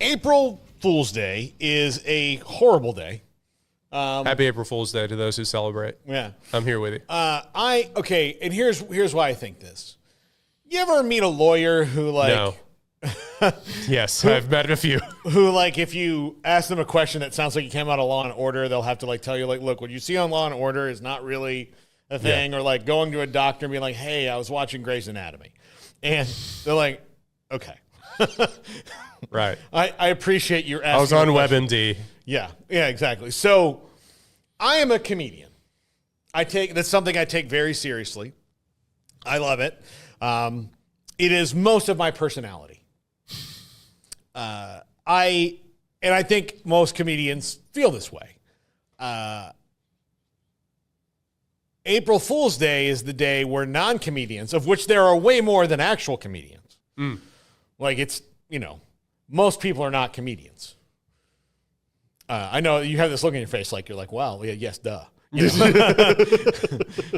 April Fool's Day is a horrible day. Happy April Fool's Day to those who celebrate. Yeah. I'm here with you. Okay, and here's why I think this. You ever meet a lawyer who No. Yes, I've met a few. who like if you ask them a question that sounds like you came out of Law and Order, they'll have to like tell you like, look, what you see on Law and Order is not really a thing, or like going to a doctor and being like, hey, I was watching Grey's Anatomy, and they're like, okay, Right. I appreciate your asking. I was on the question. WebMD. Yeah, exactly. So I am a comedian. That's something I take very seriously. I love it. It is most of my personality. I think most comedians feel this way. April Fool's Day is the day where non-comedians, of which there are way more than actual comedians, like it's, most people are not comedians. I know you have this look on your face like you're like, wow, yeah, yes, duh.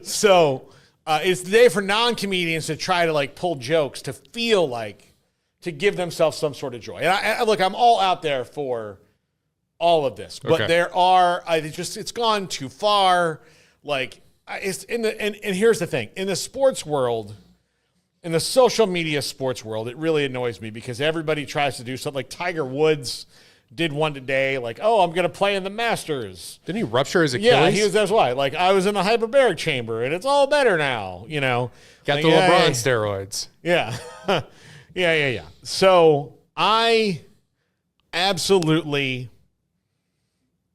So it's the day for non-comedians to try to like pull jokes to feel like, to give themselves some sort of joy. And look, I'm all out there for all of this, but it's gone too far. Like it's and here's the thing, in the sports world, in the social media sports world, it really annoys me because everybody tries to do something. Like Tiger Woods did one today, like, oh, I'm going to play in the Masters. Didn't he rupture his Achilles? Yeah, that's why. Like, I was in the hyperbaric chamber, and it's all better now, Got like, the LeBron steroids. Yeah. Yeah. So I absolutely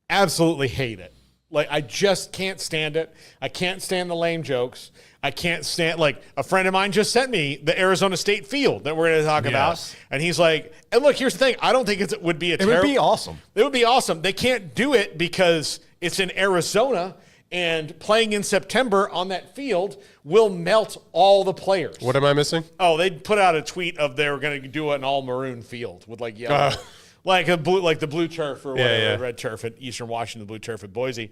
hate it. Like, I just can't stand it. I can't stand the lame jokes. I can't stand, like, a friend of mine just sent me the Arizona State field that we're going to talk about. And he's like, and look, here's the thing. I don't think it would be a terrible. It would be awesome. It would be awesome. They can't do it because it's in Arizona, and playing in September on that field will melt all the players. What am I missing? Oh, they put out a tweet of they were going to do an all maroon field with like yellow. Like the blue turf or whatever, red turf at Eastern Washington, the blue turf at Boise.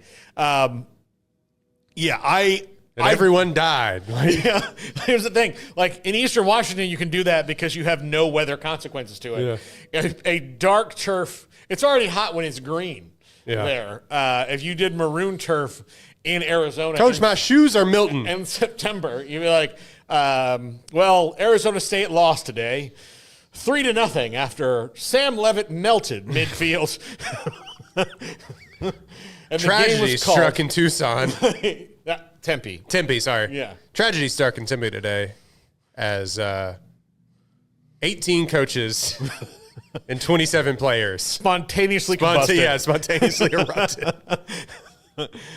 Everyone died. Yeah, here's the thing. Like in Eastern Washington, you can do that because you have no weather consequences to it. Yeah. A dark turf, it's already hot when it's green there. If you did maroon turf in Arizona. Coach, my shoes are Milton. In September, you'd be like, well, Arizona State lost today. 3-0 after Sam Levitt melted midfield. And tragedy struck in Tucson. Tempe, sorry. Yeah. Tragedy struck in Tempe today as 18 coaches and 27 players spontaneously combusted. Spontaneously erupted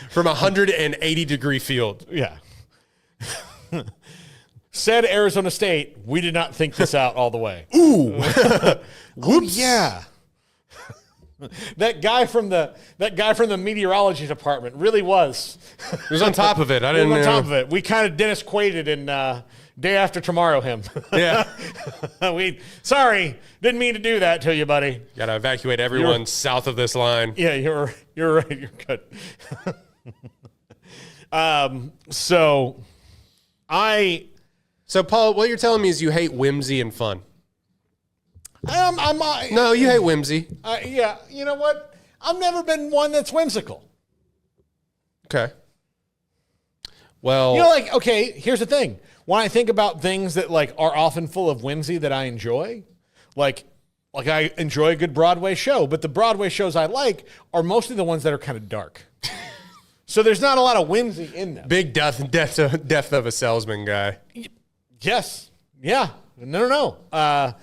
from a 180-degree field. Yeah. Said Arizona State, we did not think this out all the way. Ooh. Whoops. Yeah. That guy from the meteorology department really was. He was on top of it. I didn't know. On top of it. We kind of Dennis Quaided in Day After Tomorrow him. Yeah. Sorry, didn't mean to do that to you, buddy. Got to evacuate everyone south of this line. Yeah, you're right. You're good. So, Paul, what you're telling me is you hate whimsy and fun. No, you hate whimsy. Yeah, you know what? I've never been one that's whimsical. Okay. Well, okay, here's the thing. When I think about things that like are often full of whimsy that I enjoy, like I enjoy a good Broadway show, but the Broadway shows I like are mostly the ones that are kind of dark. So there's not a lot of whimsy in them. Big death of a salesman guy. Yes. Yeah. No.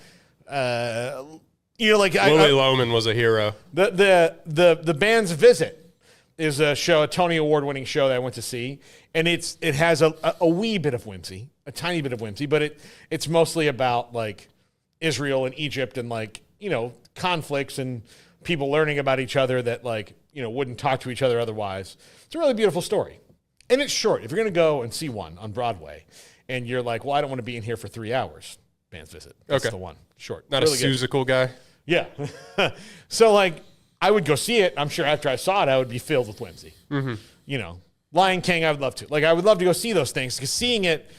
Lily Loman was a hero. The band's Visit is a Tony Award-winning show that I went to see, and it has a wee bit of whimsy, a tiny bit of whimsy, but it's mostly about like Israel and Egypt and like conflicts and people learning about each other that like wouldn't talk to each other otherwise. It's a really beautiful story, and it's short. If you're going to go and see one on Broadway, and you're like, well, I don't want to be in here for 3 hours. Band's Visit. That's the one. Short. Not really a Seussical guy. Yeah. So, like, I would go see it. I'm sure after I saw it, I would be filled with whimsy. Mm-hmm. Lion King, I would love to. Like, I would love to go see those things because seeing it,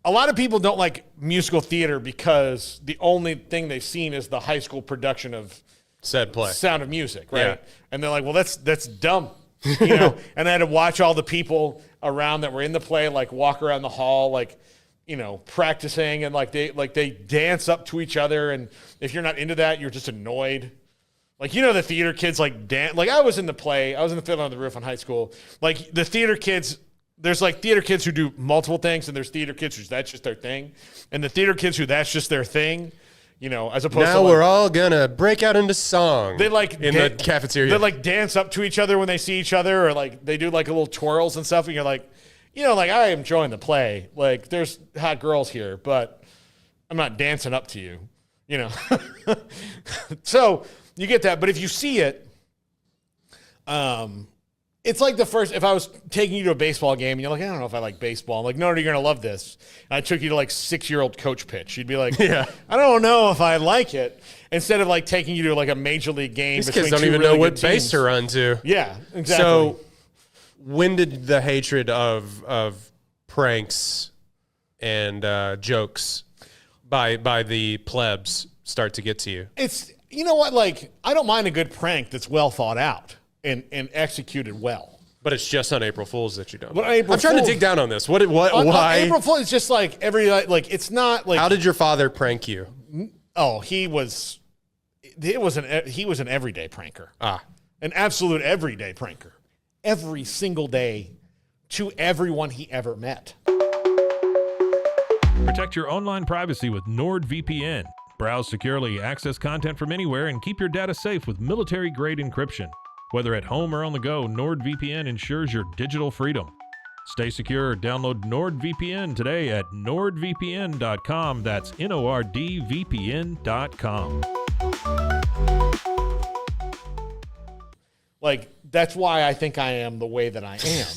a lot of people don't like musical theater because the only thing they've seen is the high school production of said play. Sound of Music, right? Yeah. And they're like, well, that's dumb. You know, and I had to watch all the people around that were in the play, like walk around the hall, like, you know, practicing, and like they dance up to each other. And if you're not into that, you're just annoyed. Like, you know, the theater kids like dance. Like I was in the play, I was in the Fiddler on the Roof in high school. Like the theater kids, there's like theater kids who do multiple things, and there's theater kids who that's just their thing. And the theater kids who that's just their thing, you know, as opposed to now we're all gonna break out into song. They like in the cafeteria. They like dance up to each other when they see each other, or like they do like a little twirls and stuff. And you're like, you know, like I am enjoying the play. Like there's hot girls here, but I'm not dancing up to you, you know. So you get that, but if you see it, it's like the first, if I was taking you to a baseball game and you're like, I don't know if I like baseball. I'm like, no, you're going to love this. And I took you to like 6-year-old coach pitch. You'd be like, yeah, I don't know if I like it. Instead of like taking you to like a major league game. These kids don't even know what base to run to. Yeah, exactly. So when did the hatred of pranks and jokes by the plebs start to get to you? It's, you know what, like, I don't mind a good prank that's well thought out and executed well. But it's just on April Fools that you don't. But I'm trying to dig down on this. Why? On April Fools is just like it's not like. How did your father prank you? Oh, he was an everyday pranker. An absolute everyday pranker. Every single day to everyone he ever met. Protect your online privacy with Nord VPN. Browse securely, access content from anywhere, and keep your data safe with military-grade encryption. Whether at home or on the go, NordVPN ensures your digital freedom. Stay secure. Download NordVPN today at nordvpn.com. That's NORDVPN.com. Like, that's why I think I am the way that I am,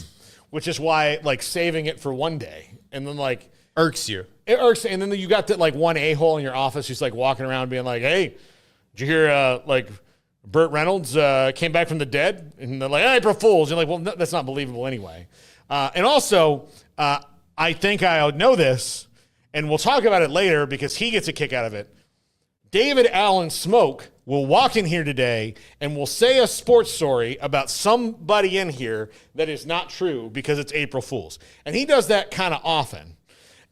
which is why, like, saving it for one day and then, like, irks you. It irks, and then you got that, like, one a-hole in your office who's, like, walking around being like, hey, did you hear, like, Burt Reynolds came back from the dead? And they're like, April Fools. You're like, well, no, that's not believable anyway. And also, I think I know this, and we'll talk about it later because he gets a kick out of it. David Allen Smoke will walk in here today and will say a sports story about somebody in here that is not true because it's April Fools. And he does that kind of often.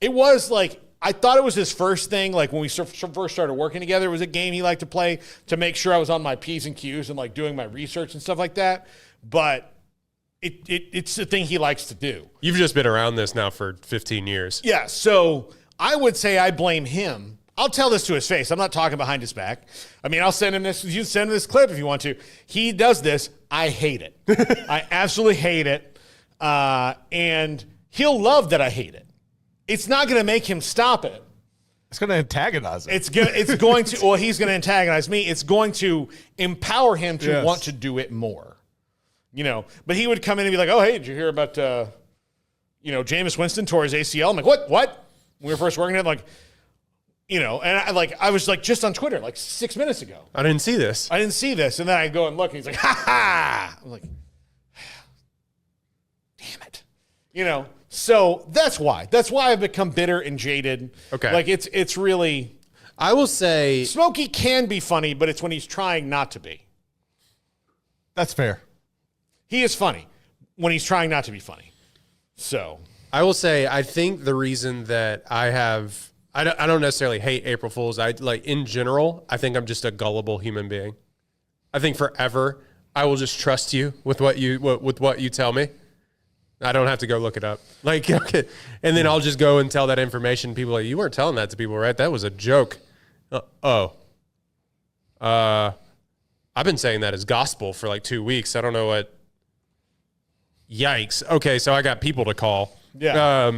It was like, I thought it was his first thing, like when we first started working together. It was a game he liked to play to make sure I was on my P's and Q's and like doing my research and stuff like that. But it's the thing he likes to do. You've just been around this now for 15 years. Yeah, so I would say I blame him. I'll tell this to his face. I'm not talking behind his back. I mean, I'll send him this. You send him this clip if you want to. He does this. I hate it. I absolutely hate it. And he'll love that I hate it. It's not going to make him stop it. It's going to antagonize it. It's going to, well, he's going to antagonize me. It's going to empower him to want to do it more. You know, but he would come in and be like, oh, hey, did you hear about, Jameis Winston tore his ACL? I'm like, what? When we were first working together, like, you know, and I was like just on Twitter like 6 minutes ago. I didn't see this. And then I go and look and he's like, ha ha. I'm like, damn it. You know, so that's why I've become bitter and jaded. Okay. Like it's really, I will say Smokey can be funny, but it's when he's trying not to be. That's fair. He is funny when he's trying not to be funny. So I will say, I think the reason that I don't necessarily hate April Fools. In general, I think I'm just a gullible human being. I think forever I will just trust you with what you tell me. I don't have to go look it up. Like, okay. And then I'll just go and tell that information. People are like, you weren't telling that to people, right? That was a joke. I've been saying that as gospel for like 2 weeks. I don't know what. Yikes. Okay, so I got people to call. Yeah.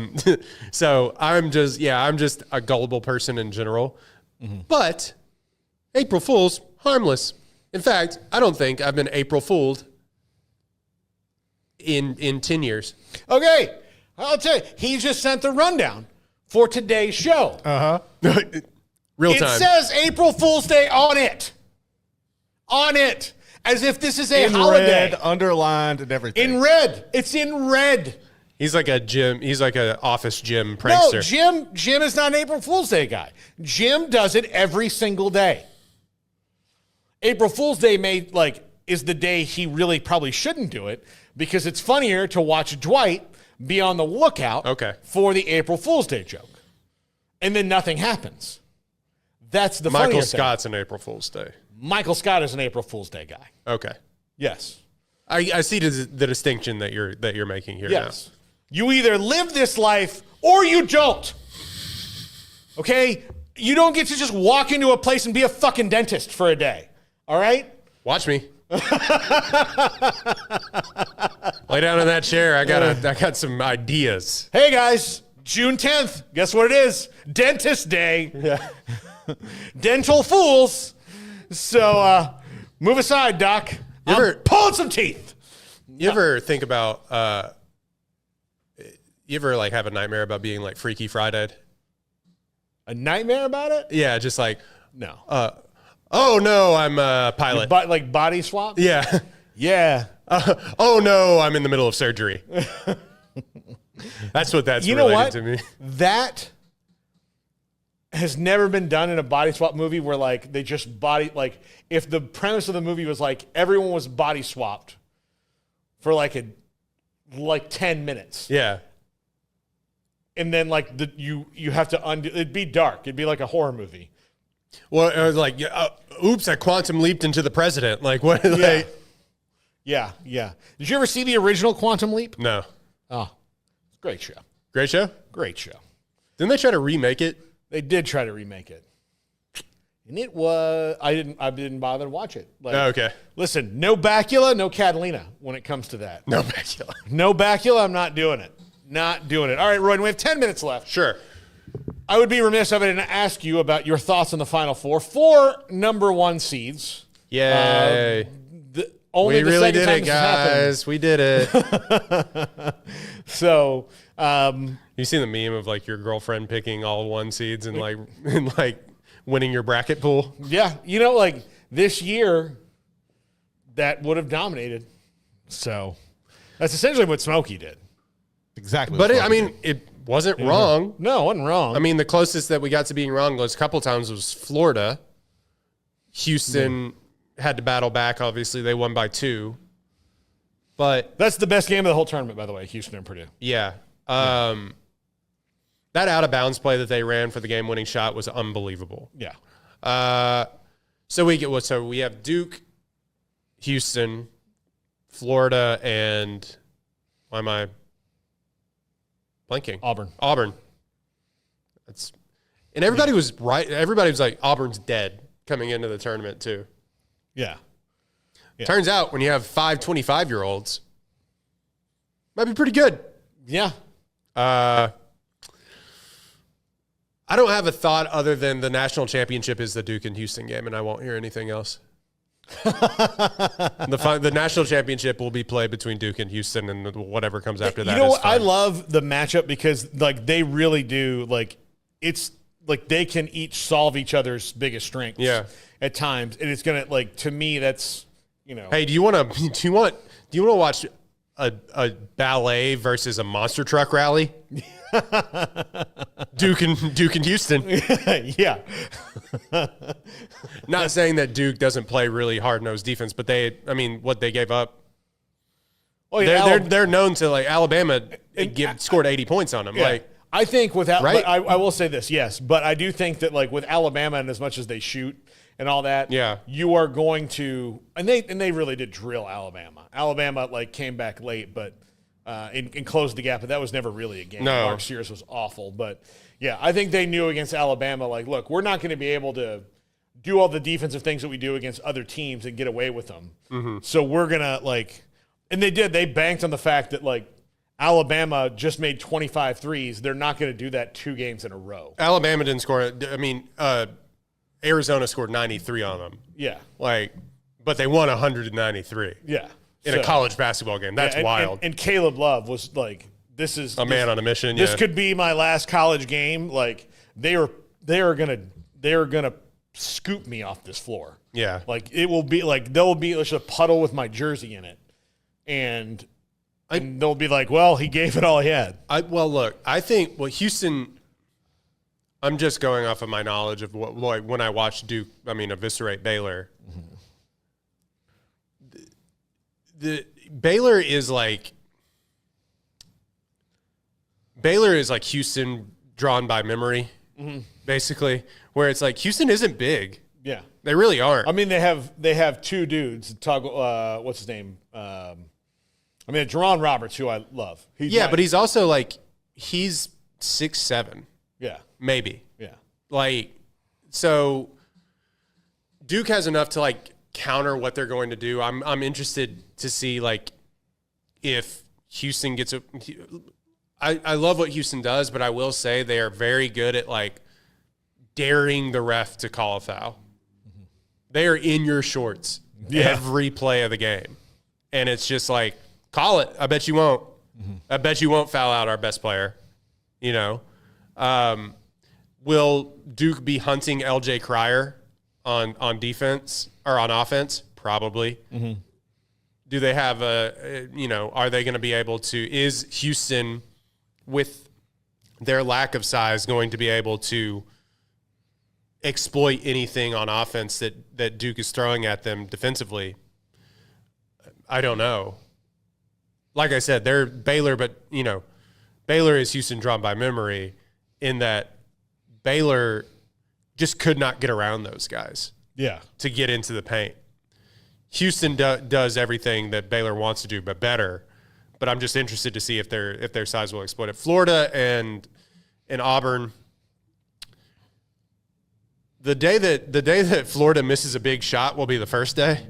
So I'm just a gullible person in general. Mm-hmm. But April Fools, harmless. In fact, I don't think I've been April Fooled in 10 years. Okay. I'll tell you, he just sent the rundown for today's show. Real time. It says April Fool's Day on it. On it. As if this is a holiday. In red, underlined, and everything. In red. It's in red. He's like a gym. He's like an office gym No, prankster. Jim is not an April Fool's Day guy. Jim does it every single day. April Fool's Day is the day he really probably shouldn't do it because it's funnier to watch Dwight be on the lookout for the April Fool's Day joke. And then nothing happens. That's the Michael funnier Scott's thing. an April Fool's Day. Michael Scott is an April Fool's Day guy. Okay. Yes. I see the distinction that you're making here. Yes. You either live this life or you don't. Okay? You don't get to just walk into a place and be a fucking dentist for a day. All right? Watch me. Lay down in that chair. I got some ideas. Hey guys, June 10th. Guess what it is? Dentist Day. Yeah. Dental fools. So move aside, Doc. I'm pulling some teeth. You ever think about you ever like have a nightmare about being like Freaky Friday? A nightmare about it? Yeah, just like No. oh no, I'm a pilot. But like body swap? Yeah. Yeah. Oh no, I'm in the middle of surgery. That's what that's related to me. That has never been done in a body swap movie where like they just if the premise of the movie was like everyone was body swapped for like 10 minutes. Yeah. And then like you have to undo it'd be dark. It'd be like a horror movie. Well, it was like, oops, I quantum leaped into the president. Like what? Yeah. Like, Yeah. Did you ever see the original Quantum Leap? no. Oh, great show. Great show. Great show. Didn't they try to remake it? They did try to remake it. And it was I didn't bother to watch it. Like, Oh, okay. Listen, no Bacula, no Catalina when it comes to that. No, Bacula. No Bacula, I'm not doing it. Not doing it. All right, Roy, we have 10 minutes left. Sure. I would be remiss if I didn't ask you about your thoughts on the Final Four. 4 number 1 seeds. Yay. Only We the really second did time it, this has guys. We did it. So, You seen the meme of like your girlfriend picking all 1 seeds and like winning your bracket pool? yeah, like this year, that would have dominated. So, that's essentially what Smokey did. Exactly. But it wasn't wrong. No, it wasn't wrong. I mean, the closest that we got to being wrong was a couple times was Florida. Houston had to battle back. Obviously, they won by 2. But that's the best game of the whole tournament, by the way, Houston and Purdue. yeah, that out of bounds play that they ran for the game winning shot was unbelievable. Yeah. So we have Duke, Houston, Florida, and why am I blanking? Auburn. And everybody was right. Everybody was like, Auburn's dead coming into the tournament too. Yeah. Turns out when you have 5 25-year-olds, might be pretty good. Yeah. I don't have a thought other than the national championship is the Duke and Houston game, and I won't hear anything else. The national championship will be played between Duke and Houston, and whatever comes after that. You know is what? I fine. love the matchup because like they really do it's like they can each solve each other's biggest strengths. Yeah. At times, and it's gonna to me that's Hey, do you want to watch a ballet versus a monster truck rally? Duke and Houston. yeah. Not saying that Duke doesn't play really hard-nosed defense, but what they gave up. Oh yeah, They're known to like Alabama scored 80 points on them. yeah. Like I think without, Right? but I will say this, yes, but I do think that like with Alabama and as much as they shoot and all that, Yeah. you are going to, and they really did drill Alabama. Alabama like came back late, but and closed the gap, but that was never really a game. No. Mark Sears was awful, but yeah, I think they knew against Alabama, like, look, we're not going to be able to do all the defensive things that we do against other teams and get away with them. Mm-hmm. So we're gonna and they did. They banked on the fact that like Alabama just made 25 threes. They're not going to do that 2 games in a row. Alabama didn't score. Arizona scored 93 on them. Yeah. But they won 193 Yeah. in a college basketball game. That's wild. And Caleb Love was like, this is Man on a mission. This yeah. could be my last college game. Like they are gonna scoop me off this floor. Yeah. Like it will be like there will be just a puddle with my jersey in it. And And they'll be like, well, he gave it all he had. Look, I think Houston. I'm just going off of my knowledge of what, like, when I watched Duke. Eviscerate Baylor. The Baylor is like Houston drawn by memory, basically. Where it's like Houston isn't big. Yeah, they really aren't. I mean, they have two dudes. What's his name? Jerron Roberts, who I love. But he's also he's 6'7". Yeah, maybe. Yeah, So Duke has enough to counter what they're going to do. I'm interested to see if Houston gets a. I love what Houston does, but I will say they are very good at daring the ref to call a foul. They are in your shorts every play of the game. And it's just call it. I bet you won't. I bet you won't foul out our best player. Will Duke be hunting LJ Cryer on defense or on offense? Probably. Do they have are they going to be able to, is Houston with their lack of size going to be able to exploit anything on offense that Duke is throwing at them defensively? I don't know. Like I said, they're Baylor, but Baylor is Houston drawn by memory in that Baylor just could not get around those guys. Yeah, to get into the paint. Houston does everything that Baylor wants to do, but better. But I'm just interested to see if their size will exploit it. Florida and Auburn. The day that Florida misses a big shot will be the first day.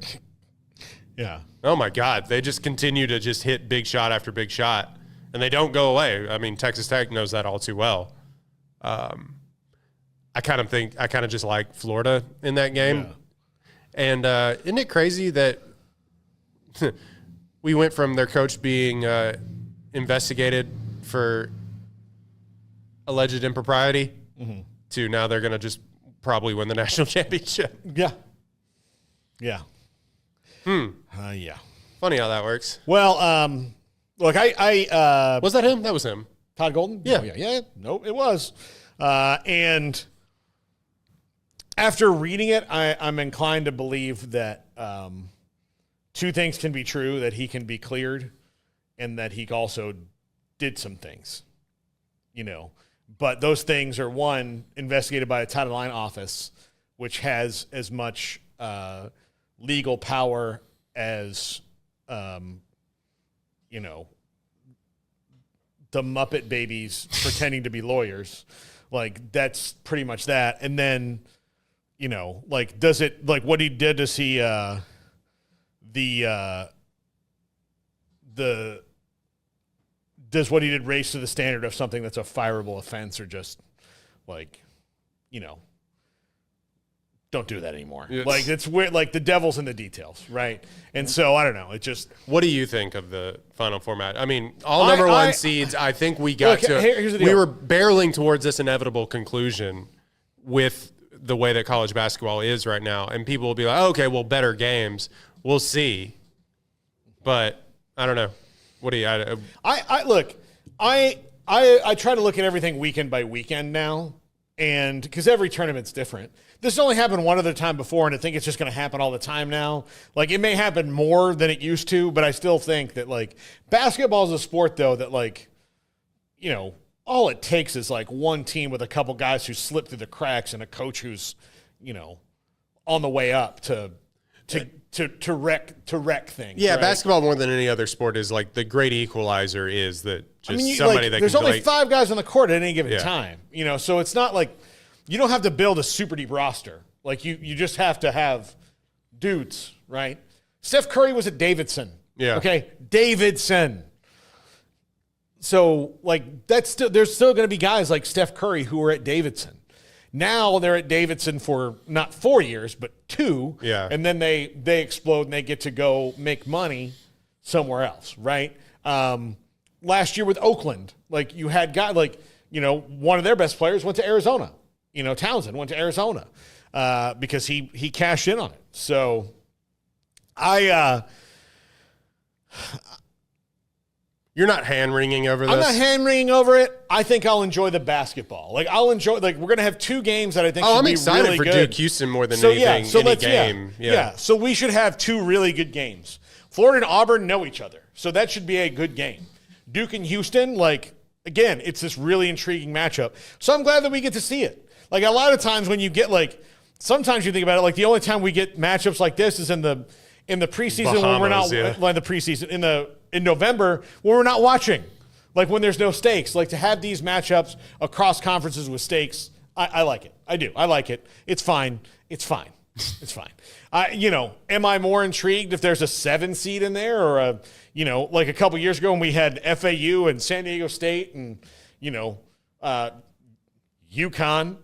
Yeah. Oh my God, they just continue to just hit big shot after big shot, and they don't go away. Texas Tech knows that all too well. I kind of just like Florida in that game. Yeah. And isn't it crazy that we went from their coach being investigated for alleged impropriety to now they're going to just probably win the national championship? Yeah. Yeah. Yeah. Funny how that works. Well, look, I was that him? That was him. Todd Golden? Yeah. Oh, yeah. Nope, it was. And after reading it, I'm inclined to believe that two things can be true, that he can be cleared and that he also did some things, But those things are, one, investigated by a Title IX office, which has as much legal power as, the Muppet Babies pretending to be lawyers. That's pretty much that. And then, does it, what he did, does he, does what he did raise to the standard of something that's a fireable offense, or just don't do that anymore? Yes. It's weird. The devil's in the details, right? And so I don't know. It just. What do you think of the final format? All number one seeds. I think we got look, here's the deal. We were barreling towards this inevitable conclusion with the way that college basketball is right now, and people will be like, oh, "Okay, well, better games. We'll see." But I don't know. What do you? I try to look at everything weekend by weekend now, and because every tournament's different. This only happened one other time before, and I think it's just going to happen all the time now. It may happen more than it used to, but I still think that basketball is a sport, though, that all it takes is one team with a couple guys who slip through the cracks and a coach who's on the way up to wreck things. Yeah, right? basketball more than any other sport is the great equalizer is that just somebody that there's can only 5 guys on the court at any given time. So it's not you don't have to build a super deep roster. You just have to have dudes, right? Steph Curry was at Davidson. Yeah. Okay, Davidson. So there's still going to be guys like Steph Curry who are at Davidson. Now they're at Davidson for not 4 years, but 2. Yeah. And then they explode and they get to go make money somewhere else, right? Last year with Oakland, you had guys one of their best players went to Arizona. Townsend went to Arizona because he cashed in on it. You're not hand-wringing over this? I'm not hand-wringing over it. I think I'll enjoy the basketball. Like, I'll enjoy, like, we're going to have 2 games that I think should I'm be excited really for good. Duke Houston more than anything, any game. Yeah. So we should have 2 really good games. Florida and Auburn know each other, so that should be a good game. Duke and Houston, like, again, it's this really intriguing matchup. So I'm glad that we get to see it. Like, a lot of times when you get, like, sometimes you think about it, like, the only time we get matchups like this is in the preseason when we're not like the preseason in November when we're not watching. Like when there's no stakes, like to have these matchups across conferences with stakes, I like it. I do. I like it. It's fine. It's fine. It's fine. Am I more intrigued if there's a 7 seed in there or like a couple years ago when we had FAU and San Diego State and, UConn,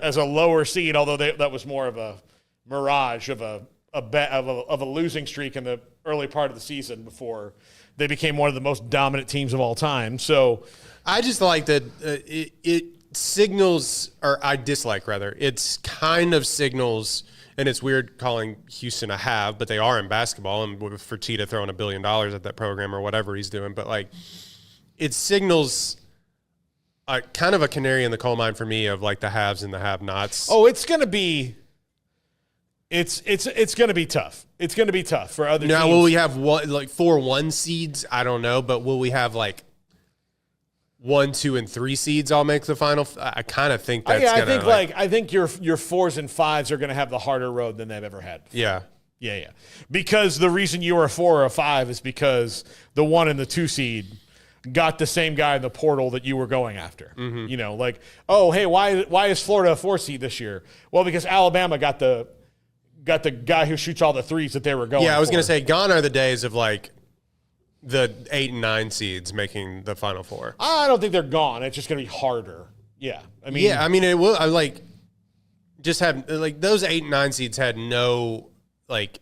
as a lower seed, although that was more of a mirage of a losing streak in the early part of the season before they became one of the most dominant teams of all time. So I just like that it signals, or I dislike rather, it's kind of signals, and it's weird calling Houston a have, but they are in basketball, and with Fertitta throwing $1 billion at that program or whatever he's doing, but like it signals kind of a canary in the coal mine for me of like the haves and the have-nots. Oh, it's going to be it's going to be tough. It's going to be tough for other teams. Now, will we have 4 1 seeds? I don't know, but will we have like 1, 2, and 3 seeds all make the final? I kind of think that's I think your 4s and 5s are going to have the harder road than they've ever had. Yeah. Because the reason you were a 4 or a 5 is because the 1 and the 2 seed got the same guy in the portal that you were going after. Mm-hmm. Why is Florida a 4 seed this year? Well, because Alabama got the guy who shoots all the threes that they were going for. Yeah, I was going to say, gone are the days of like the 8 and 9 seeds making the Final Four. I don't think they're gone. It's just going to be harder. Yeah. It will. I like just have like those 8 and 9 seeds had no like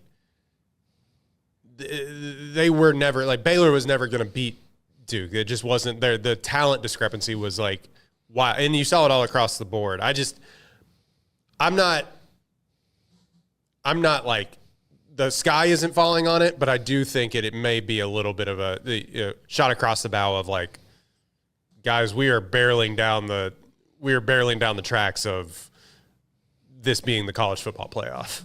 they were never like Baylor was never going to beat Duke. It just wasn't there. The talent discrepancy was like wow, and you saw it all across the board. I'm not like the sky isn't falling on it, but I do think it may be a little bit of a shot across the bow of like, guys, we are barreling down the tracks of this being the college football playoff.